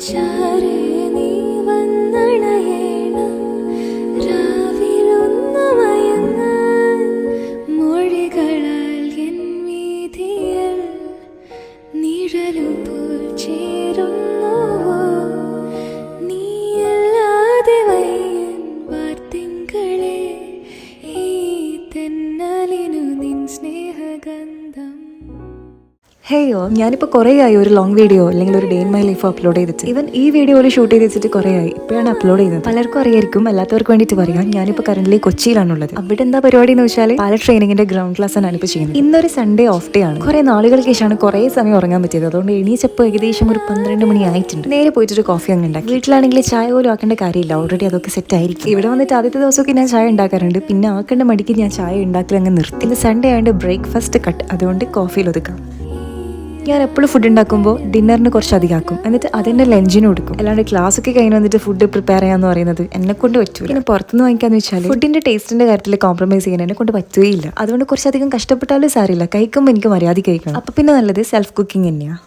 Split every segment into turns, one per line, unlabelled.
ചാരേ നീ വന്നണയേണം രാവിലൊന്നു മയങ്ങാൻ മൊഴികളാൽ എൻ വീതിയിൽ നിഴലുപോൽ ചേരുന്നുവോ നീയല്ലാതെ വയ്യൻ വാർത്തിങ്കളെ ഈ തെന്നലിനു നിൻ സ്നേഹഗന്ധം.
ഹേയോ, ഞാനിപ്പോൾ കുറേ ആയി ഒരു ലോങ് വീഡിയോ അല്ലെങ്കിൽ ഒരു day in my life upload ചെയ്തിട്ട്. ഈവൻ ഈ വീഡിയോയിൽ ഷൂട്ട് ചെയ്ത് വെച്ചിട്ട് കുറേ ആയി, ഇപ്പോഴാണ് അപ്ലോഡ് ചെയ്യുന്നത്. പലർക്കും അറിയായിരിക്കും, അല്ലാത്തവർക്ക് വേണ്ടിയിട്ട് പറയാം. ഞാനിപ്പോൾ കറന്റ് കൊച്ചിയിലാണുള്ളത്. അവിടെ എന്താ പരിപാടി എന്ന് വെച്ചാൽ പൈലറ്റ് ട്രെയിനിങ്ങിന്റെ ഗ്രൗണ്ട് ക്ലാസ് ആണ് ഇപ്പോൾ ചെയ്യുന്നത്. ഇന്നൊരു സൺഡേ ഓഫ് ഡേ ആണ്. കുറേ നാളുകൾക്ക് ശേഷമാണ് കുറേ സമയം ഉറങ്ങാൻ പറ്റിയത്. അതുകൊണ്ട് എണീച്ചപ്പോൾ ഏകദേശം ഒരു 12 മണി ആയിട്ടുണ്ട്. നേരെ പോയിട്ടൊരു കോഫി അങ്ങ് ഉണ്ടാക്കി. വീട്ടിലാണെങ്കിൽ ചായ പോലും ആക്കേണ്ട കാര്യമില്ല, ഓൾറെഡി അതൊക്കെ സെറ്റ് ആയിരിക്കും. ഇവിടെ വന്നിട്ട് ആദ്യത്തെ ദിവസമൊക്കെ ഞാൻ ചായ ഉണ്ടാക്കാറുണ്ട്, പിന്നെ ആക്കേണ്ട മടിക്ക് ഞാൻ ചായ ഉണ്ടാക്കൽ അങ്ങ് നിർത്തി. ഇന്ന് സൺഡേ ആയതുകൊണ്ട് ബ്രേക്ക്ഫാസ്റ്റ് കട്ട്, അതുകൊണ്ട് കോഫിയിൽ ഒതുക്കാം. ഞാൻ എപ്പോഴും ഫുഡ് ഉണ്ടാക്കുമ്പോൾ ഡിന്നറിന് കുറച്ച് അധികമാക്കും, എന്നിട്ട് അതെന്നെ ലഞ്ചിന് കൊടുക്കും. അല്ലാണ്ട് ക്ലാസ് ഒക്കെ കഴിഞ്ഞ് വന്നിട്ട് ഫുഡ് പ്രിപ്പയർ ചെയ്യാന്ന് പറയുന്നത് എന്നെ കൊണ്ട് പറ്റൂല. പിന്നെ പുറത്തുനിന്ന് വാങ്ങിക്കാന്ന് വെച്ചാൽ ഫുഡിന്റെ ടേസ്റ്റിന്റെ കാര്യത്തിൽ കോംപ്രമൈസ് ചെയ്യാൻ എന്നെ കൊണ്ട് പറ്റുകയില്ല. അതുകൊണ്ട് കുറച്ചധികം കഷ്ടപ്പെട്ടാലും സാരില്ല, കഴിക്കുമ്പോൾ എനിക്ക് മര്യാദ കഴിക്കണം. അപ്പൊ പിന്നെ നല്ലത് സെൽഫ് കുക്കിംഗ് തന്നെയാ.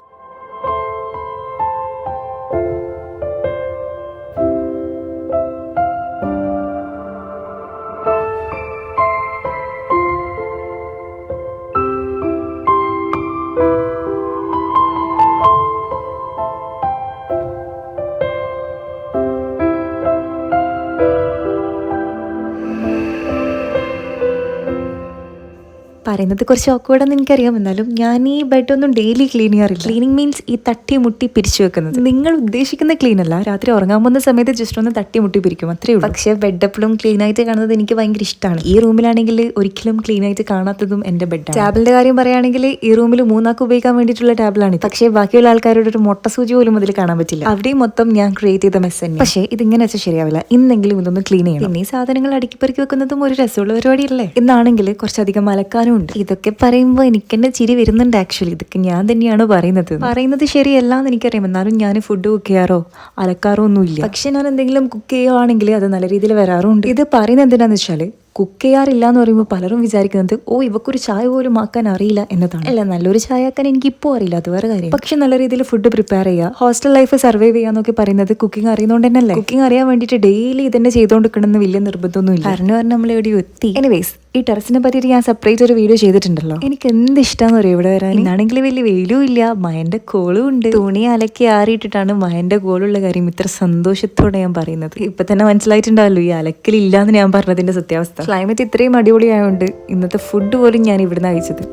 പറയുന്നത് കുറച്ച് ഓക്വേർഡെന്ന് എനിക്കറിയാം, എന്നാലും ഞാൻ ഈ ബെഡൊന്നും ഡെയിലി ക്ലീൻ ചെയ്യാറില്ല. ക്ലീനിങ് മീൻസ് ഈ തട്ടി മുട്ടി പിരിച്ചു വെക്കുന്നത്. നിങ്ങൾ ഉദ്ദേശിക്കുന്ന ക്ലീൻ അല്ല, രാത്രി ഉറങ്ങാൻ പോകുന്ന സമയത്ത് ജസ്റ്റ് ഒന്ന് തട്ടി മുട്ടി പിരിക്കും, അത്രേ ഉള്ളൂ. പക്ഷേ ബെഡ് എപ്പോഴും ക്ലീൻ ആയിട്ട് കാണുന്നത് എനിക്ക് ഭയങ്കര ഇഷ്ടമാണ്. ഈ റൂമിലാണെങ്കിൽ ഒരിക്കലും ക്ലീൻ ആയിട്ട് കാണാത്തതും എന്റെ ബെഡാണ്. ടാബിളിന്റെ കാര്യം പറയുകയാണെങ്കിൽ ഈ റൂമിൽ 3 ആൾക്ക് ഉപയോഗിക്കാൻ വേണ്ടിയിട്ടുള്ള ടാബിളാണ്. പക്ഷേ ബാക്കിയുള്ള ആൾക്കാരുടെ ഒരു മുട്ട സൂചി പോലും അതിൽ കാണാൻ പറ്റില്ല. അവിടെയും മൊത്തം ഞാൻ ക്രിയേറ്റ് ചെയ്ത മെസ്സ് തന്നെ. പക്ഷേ ഇതിങ്ങനെ വെച്ചാൽ ശരിയാവില്ല, ഇന്നെങ്കിലും ഇതൊന്ന് ക്ലീൻ ചെയ്യണം. പിന്നെ ഈ സാധനങ്ങൾ അടുക്കിപ്പെറുക്കി വെക്കുന്നതും ഒരു രസമുള്ള പരിപാടിയല്ലേ. ഇന്നാണെങ്കിൽ കുറച്ചധികം അലക്കാനും ഉണ്ട്. ഇതൊക്കെ പറയുമ്പോൾ എനിക്ക് തന്നെ ചിരി വരുന്നുണ്ട്. ആക്ച്വലി ഇതൊക്കെ ഞാൻ തന്നെയാണ് പറയുന്നത് ശരിയല്ല എന്ന് എനിക്കറിയാം, എന്നാലും ഞാൻ ഫുഡ് കുക്ക് ചെയ്യാറോ അലക്കാറോ ഒന്നുമില്ല. പക്ഷെ ഞാൻ എന്തെങ്കിലും കുക്ക് ചെയ്യുകയാണെങ്കിൽ അത് നല്ല രീതിയിൽ വരാറുണ്ട്. ഇത് പറയുന്നത് എന്തിനാന്ന് വെച്ചാൽ കുക്ക് ചെയ്യാറില്ല എന്ന് പറയുമ്പോൾ പലരും വിചാരിക്കുന്നത് ഇവക്കൊരു ചായ പോലും ആക്കാൻ അറിയില്ല എന്നതാണ്. അല്ല, നല്ലൊരു ചായ ആക്കാൻ എനിക്ക് ഇപ്പോൾ അറിയില്ല, അത് വേറെ കാര്യം. പക്ഷെ നല്ല രീതിയിൽ ഫുഡ് പ്രിപ്പയർ ചെയ്യുക, ഹോസ്റ്റൽ ലൈഫ് സർവൈവ് ചെയ്യാന്നൊക്കെ പറയുന്നത് കുക്കിംഗ് അറിയുന്നതുകൊണ്ട് തന്നെയല്ലേ. കുക്കിംഗ് അറിയാൻ വേണ്ടിയിട്ട് ഡെയിലി ഇതന്നെ ചെയ്തുകൊണ്ടിരിക്കണമെന്ന് വലിയ നിർബന്ധമൊന്നുമില്ല. കാരണം നമ്മൾ എവിടെ എത്തി. എനിവേസ്, ഈ ടെറസിനെ പറ്റിയിട്ട് ഞാൻ സെപ്പറേറ്റ് ഒരു വീഡിയോ ചെയ്തിട്ടുണ്ടല്ലോ. എനിക്ക് എന്ത് ഇഷ്ടമാണെന്ന് പറയും ഇവിടെ വരാൻ. ഇന്നാണെങ്കിൽ വലിയ വെയിലും ഇല്ല, മയന്റെ കോളും ഉണ്ട്. തുണി അലക്കി ആറിയിട്ടിട്ടാണ് മയന്റെ കോളുള്ള കാര്യം ഇത്ര സന്തോഷത്തോടെ ഞാൻ പറയുന്നത്. ഇപ്പൊ തന്നെ മനസ്സിലായിട്ടുണ്ടാവല്ലോ ഈ അലക്കലില്ലാന്ന് ഞാൻ പറഞ്ഞതിന്റെ സത്യാവസ്ഥ. ക്ലൈമറ്റ് ഇത്രയും അടിപൊളിയായതുകൊണ്ട് ഇന്നത്തെ ഫുഡ് പോലും ഞാൻ ഇവിടുന്ന് അയച്ചത്.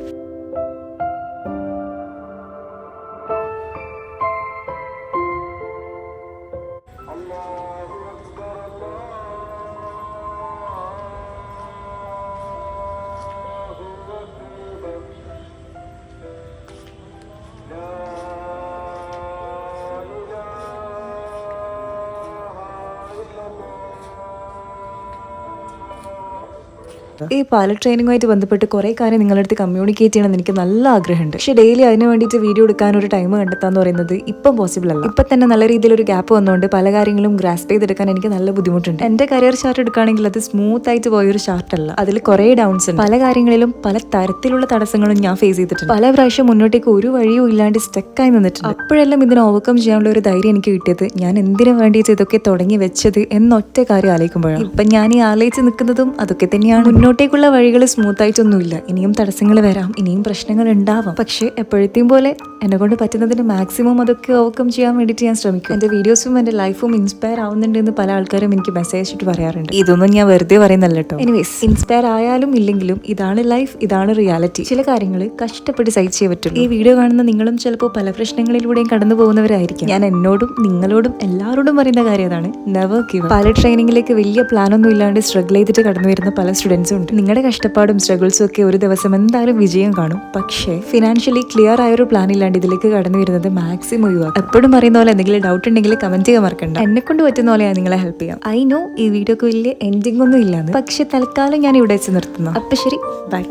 ഈ പൈലറ്റ് ട്രെയിനിങ്ങുമായിട്ട് ബന്ധപ്പെട്ട് കുറേ കാര്യം നിങ്ങളുടെ അടുത്ത് കമ്മ്യൂണിക്കേറ്റ് ചെയ്യണമെന്ന് എനിക്ക് നല്ല ആഗ്രഹമുണ്ട്. പക്ഷേ ഡെയിലി അതിന് വേണ്ടിയിട്ട് വീഡിയോ എടുക്കാൻ ഒരു ടൈം കണ്ടെത്താന്ന് പറയുന്നത് ഇപ്പം പോസിബിൾ അല്ല. ഇപ്പം തന്നെ നല്ല രീതിയിൽ ഒരു ഗ്യാപ്പ് വന്നുകൊണ്ട് പല കാര്യങ്ങളും ഗ്രാസ്പ് ചെയ്തെടുക്കാൻ എനിക്ക് നല്ല ബുദ്ധിമുട്ടുണ്ട്. എന്റെ കരിയർ ചാർട്ട് എടുക്കുകയാണെങ്കിൽ അത് സ്മൂത്ത് ആയിട്ട് പോയൊരു ചാർട്ടല്ല, അതിൽ കുറേ ഡൗൺസ് ഉണ്ട്. പല കാര്യങ്ങളിലും പല തരത്തിലുള്ള തടസ്സങ്ങളും ഞാൻ ഫേസ് ചെയ്തിട്ടുണ്ട്. പല പ്രാവശ്യം മുന്നോട്ടേക്ക് ഒരു വഴിയും ഇല്ലാണ്ട് സ്റ്റക്കായി നിന്നിട്ടുണ്ട്. അപ്പോഴെല്ലാം ഇതിനെ ഓവർകം ചെയ്യാനുള്ള ഒരു ധൈര്യം എനിക്ക് കിട്ടിയത് ഞാൻ എന്തിനു വേണ്ടിയിട്ട് ഇതൊക്കെ തുടങ്ങി വെച്ചത് എന്നൊറ്റ കാര്യം ആലോചിക്കുമ്പോഴാണ്. ഇപ്പം ഞാൻ ഈ ആലോചിച്ച് നിൽക്കുന്നതും അതൊക്കെ തന്നെയാണ്. മുന്നോട്ടേക്കുള്ള വഴികൾ സ്മൂത്ത് ആയിട്ടൊന്നുമില്ല, ഇനിയും തടസ്സങ്ങൾ വരാം, ഇനിയും പ്രശ്നങ്ങൾ ഉണ്ടാവാം. പക്ഷെ എപ്പോഴത്തെയും പോലെ എന്നെ കൊണ്ട് പറ്റുന്നതിന് മാക്സിമം അതൊക്കെ ഓവർകം ചെയ്യാൻ വേണ്ടിയിട്ട് ഞാൻ ശ്രമിക്കും. എന്റെ വീഡിയോസും എന്റെ ലൈഫും ഇൻസ്പയർ ആവുന്നുണ്ട് എന്ന് പല ആൾക്കാരും എനിക്ക് മെസ്സേജ് ഇട്ട് പറയാറുണ്ട്. ഇതൊന്നും ഞാൻ വെറുതെ പറയുന്നല്ല കേട്ടോ. എനിവേസ്, ഇൻസ്പയർ ആയാലും ഇല്ലെങ്കിലും ഇതാണ് ലൈഫ്, ഇതാണ് റിയാലിറ്റി. ചില കാര്യങ്ങൾ കഷ്ടപ്പെട്ട് സഹിച്ചേ പറ്റുള്ളൂ. ഈ വീഡിയോ കാണുന്ന നിങ്ങളും ചിലപ്പോൾ പല പ്രശ്നങ്ങളിലൂടെയും കടന്നു പോകുന്നവരായിരിക്കും. ഞാൻ എന്നോടും നിങ്ങളോടും എല്ലാവരോടും പറയുന്ന കാര്യം അതാണ്, നെവർ ഗിവ് അപ്പ്. പൈലറ്റ് ട്രെയിനിങ്ങിലേക്ക് വലിയ പ്ലാനൊന്നും ഇല്ലാണ്ട് സ്ട്രഗിൾ ചെയ്തിട്ട് കടന്നു വരുന്ന പല സ്റ്റുഡൻസും ഉണ്ട്. നിങ്ങളുടെ കഷ്ടപ്പാടും സ്ട്രഗിൾസും ഒക്കെ ഒരു ദിവസം എന്തായാലും വിജയം കാണും. പക്ഷേ ഫിനാൻഷ്യലി ക്ലിയർ ആയ ഒരു പ്ലാൻ ഇല്ലാണ്ട് ഇതിലേക്ക് കടന്നു വരുന്നത് മാക്സിമം ഒഴിവാക്കും. എപ്പോഴും പറയുന്ന പോലെ എന്തെങ്കിലും ഡൗട്ട് ഉണ്ടെങ്കിൽ കമന്റ് ചെയ്യാൻ മറക്കണ്ട. എന്നെ കൊണ്ട് പറ്റുന്ന പോലെ ഞാൻ നിങ്ങളെ ഹെൽപ്പ് ചെയ്യാം. ഐ നോ ഈ വീഡിയോക്ക് വലിയ എൻഡിങ് ഒന്നും ഇല്ലാന്ന്, പക്ഷെ തൽക്കാലം ഞാൻ ഇവിടെ വെച്ച് നിർത്തുന്നു. അപ്പൊ ശരി, ബൈ.